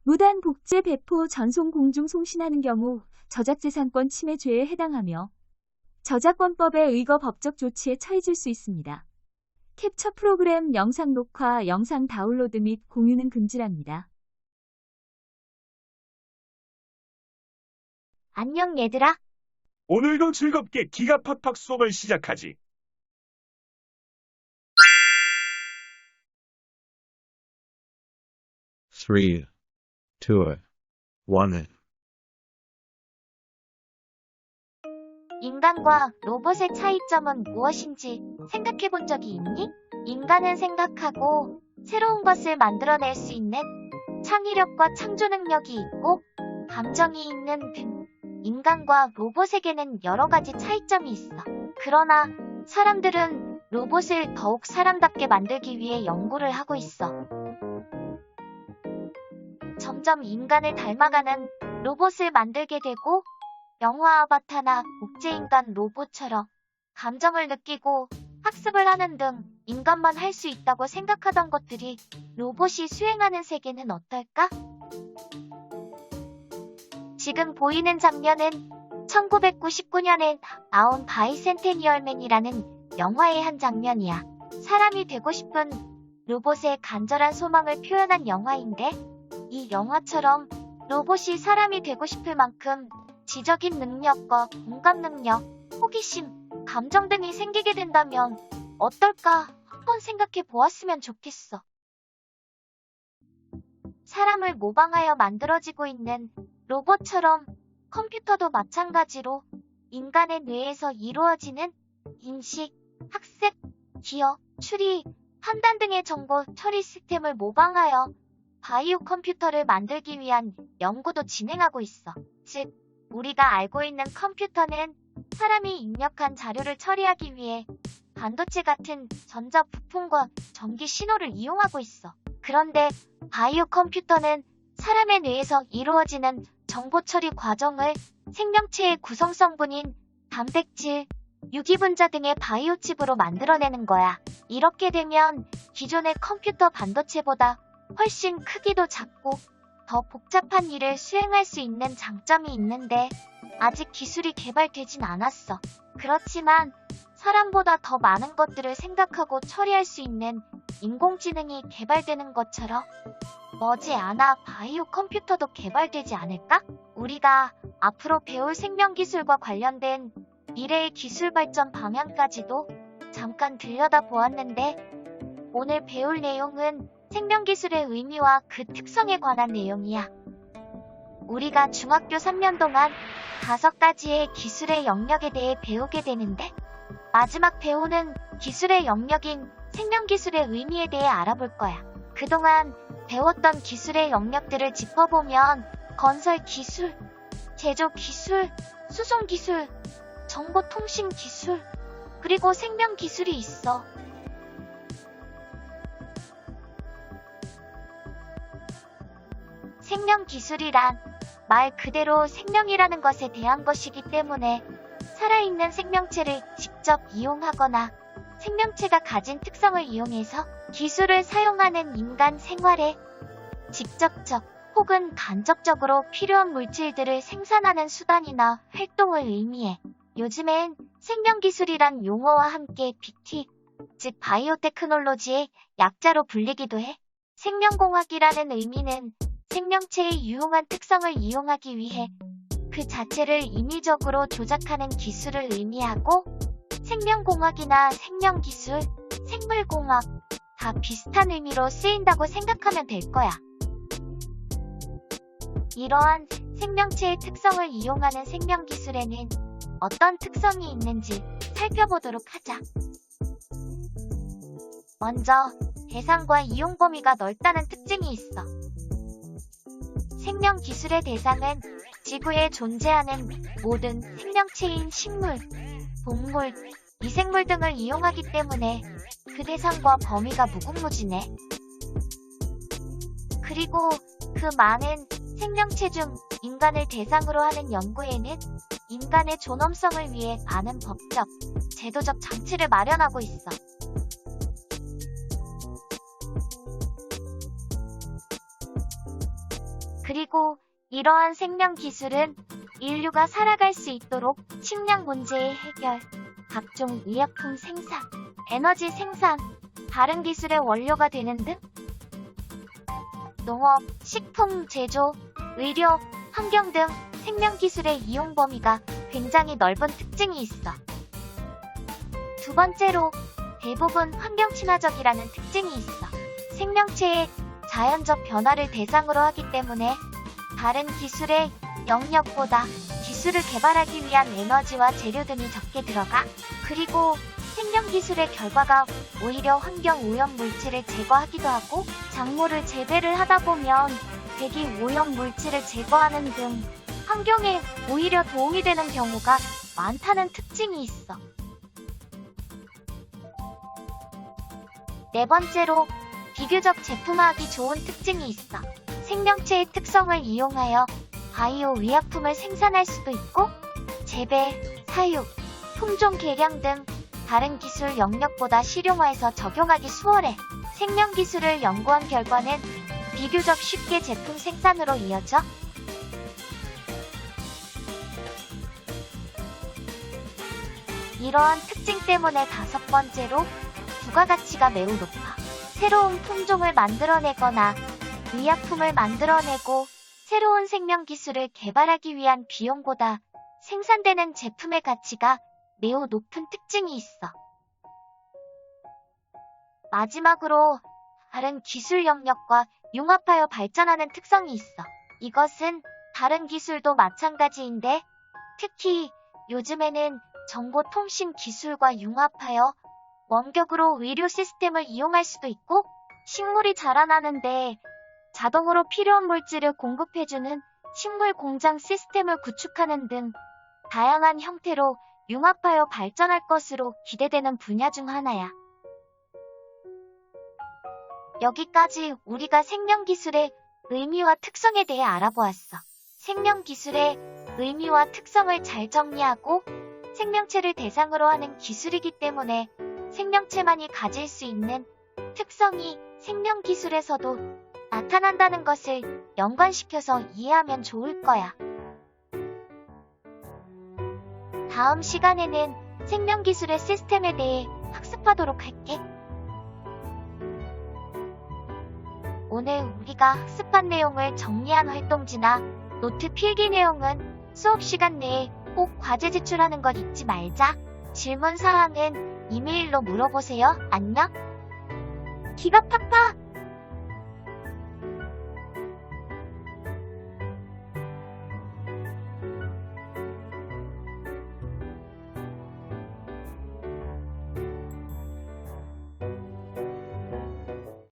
무단 복제 배포 전송 공중 송신하는 경우 저작재산권 침해죄에 해당하며 저작권법에 의거 법적 조치에 처해질 수 있습니다. 캡처 프로그램 영상 녹화, 영상 다운로드 및 공유는 금지랍니다. 안녕 얘들아. 오늘도 즐겁게 기가 팍팍 수업을 시작하지. Three, two, one. 인간과 로봇의 차이점은 무엇인지 생각해 본 적이 있니? 인간은 생각하고 새로운 것을 만들어낼 수 있는 창의력과 창조 능력이 있고 감정이 있는 등 인간과 로봇에게는 여러 가지 차이점이 있어. 그러나 사람들은 로봇을 더욱 사람답게 만들기 위해 연구를 하고 있어. 점점 인간을 닮아가는 로봇을 만들게 되고 영화 아바타나 복제인간 로봇처럼 감정을 느끼고 학습을 하는 등 인간만 할 수 있다고 생각하던 것들이 로봇이 수행하는 세계는 어떨까? 지금 보이는 장면은 1999년에 나온 바이센테니얼맨이라는 영화의 한 장면이야. 사람이 되고 싶은 로봇의 간절한 소망을 표현한 영화인데 이 영화처럼 로봇이 사람이 되고 싶을 만큼 지적인 능력과 공감 능력, 호기심, 감정 등이 생기게 된다면 어떨까 한번 생각해 보았으면 좋겠어. 사람을 모방하여 만들어지고 있는 로봇처럼 컴퓨터도 마찬가지로 인간의 뇌에서 이루어지는 인식, 학습, 기억, 추리, 판단 등의 정보 처리 시스템을 모방하여 바이오 컴퓨터를 만들기 위한 연구도 진행하고 있어. 즉, 우리가 알고 있는 컴퓨터는 사람이 입력한 자료를 처리하기 위해 반도체 같은 전자 부품과 전기 신호를 이용하고 있어. 그런데 바이오 컴퓨터는 사람의 뇌에서 이루어지는 정보 처리 과정을 생명체의 구성성분인 단백질, 유기분자 등의 바이오 칩으로 만들어내는 거야. 이렇게 되면 기존의 컴퓨터 반도체보다 훨씬 크기도 작고 더 복잡한 일을 수행할 수 있는 장점이 있는데 아직 기술이 개발되진 않았어. 그렇지만 사람보다 더 많은 것들을 생각하고 처리할 수 있는 인공지능이 개발되는 것처럼 머지않아 바이오 컴퓨터도 개발되지 않을까? 우리가 앞으로 배울 생명기술과 관련된 미래의 기술 발전 방향까지도 잠깐 들여다보았는데 오늘 배울 내용은 생명기술의 의미와 그 특성에 관한 내용이야. 우리가 중학교 3년 동안 5가지의 기술의 영역에 대해 배우게 되는데 마지막 배우는 기술의 영역인 생명기술의 의미에 대해 알아볼 거야. 그동안 배웠던 기술의 영역들을 짚어보면 건설기술, 제조기술, 수송기술, 정보통신기술, 그리고 생명기술이 있어. 생명기술이란 말 그대로 생명이라는 것에 대한 것이기 때문에 살아있는 생명체를 직접 이용하거나 생명체가 가진 특성을 이용해서 기술을 사용하는 인간 생활에 직접적 혹은 간접적으로 필요한 물질들을 생산하는 수단이나 활동을 의미해. 요즘엔 생명기술이란 용어와 함께 빅티, 즉 바이오테크놀로지의 약자로 불리기도 해. 생명공학이라는 의미는 생명체의 유용한 특성을 이용하기 위해 그 자체를 인위적으로 조작하는 기술을 의미하고 생명공학이나 생명기술, 생물공학 다 비슷한 의미로 쓰인다고 생각하면 될 거야. 이러한 생명체의 특성을 이용하는 생명기술에는 어떤 특성이 있는지 살펴보도록 하자. 먼저 대상과 이용 범위가 넓다는 특징이 있어. 생명기술의 대상은 지구에 존재하는 모든 생명체인 식물, 동물, 미생물 등을 이용하기 때문에 그 대상과 범위가 무궁무진해. 그리고 그 많은 생명체 중 인간을 대상으로 하는 연구에는 인간의 존엄성을 위해 많은 법적, 제도적 장치를 마련하고 있어. 그리고 이러한 생명 기술은 인류가 살아갈 수 있도록 식량 문제의 해결, 각종 의약품 생산, 에너지 생산, 다른 기술의 원료가 되는 등 농업, 식품 제조, 의료, 환경 등 생명 기술의 이용 범위가 굉장히 넓은 특징이 있어. 두 번째로 대부분 환경 친화적이라는 특징이 있어. 생명체의 자연적 변화를 대상으로 하기 때문에 다른 기술의 영역보다 기술을 개발하기 위한 에너지와 재료 등이 적게 들어가. 그리고 생명 기술의 결과가 오히려 환경 오염 물질을 제거하기도 하고, 작물을 재배를 하다 보면 대기 오염 물질을 제거하는 등 환경에 오히려 도움이 되는 경우가 많다는 특징이 있어. 네 번째로 비교적 제품화하기 좋은 특징이 있어. 생명체의 특성을 이용하여 바이오 의약품을 생산할 수도 있고, 재배, 사육, 품종 개량 등 다른 기술 영역보다 실용화해서 적용하기 수월해. 생명 기술을 연구한 결과는 비교적 쉽게 제품 생산으로 이어져. 이러한 특징 때문에 다섯 번째로 부가가치가 매우 높아. 새로운 품종을 만들어내거나 의약품을 만들어내고 새로운 생명 기술을 개발하기 위한 비용보다 생산되는 제품의 가치가 매우 높은 특징이 있어. 마지막으로 다른 기술 영역과 융합하여 발전하는 특성이 있어. 이것은 다른 기술도 마찬가지인데, 특히 요즘에는 정보통신 기술과 융합하여 원격으로 의료 시스템을 이용할 수도 있고, 식물이 자라나는데 자동으로 필요한 물질을 공급해주는 식물 공장 시스템을 구축하는 등 다양한 형태로 융합하여 발전할 것으로 기대되는 분야 중 하나야. 여기까지 우리가 생명기술의 의미와 특성에 대해 알아보았어. 생명기술의 의미와 특성을 잘 정리하고 생명체를 대상으로 하는 기술이기 때문에 생명체만이 가질 수 있는 특성이 생명기술에서도 나타난다는 것을 연관시켜서 이해하면 좋을 거야. 다음 시간에는 생명기술의 시스템에 대해 학습하도록 할게. 오늘 우리가 학습한 내용을 정리한 활동지나 노트 필기 내용은 수업 시간 내에 꼭 과제 제출하는 것 잊지 말자. 질문 사항은 이메일로 물어보세요. 안녕. 기가 팍팍!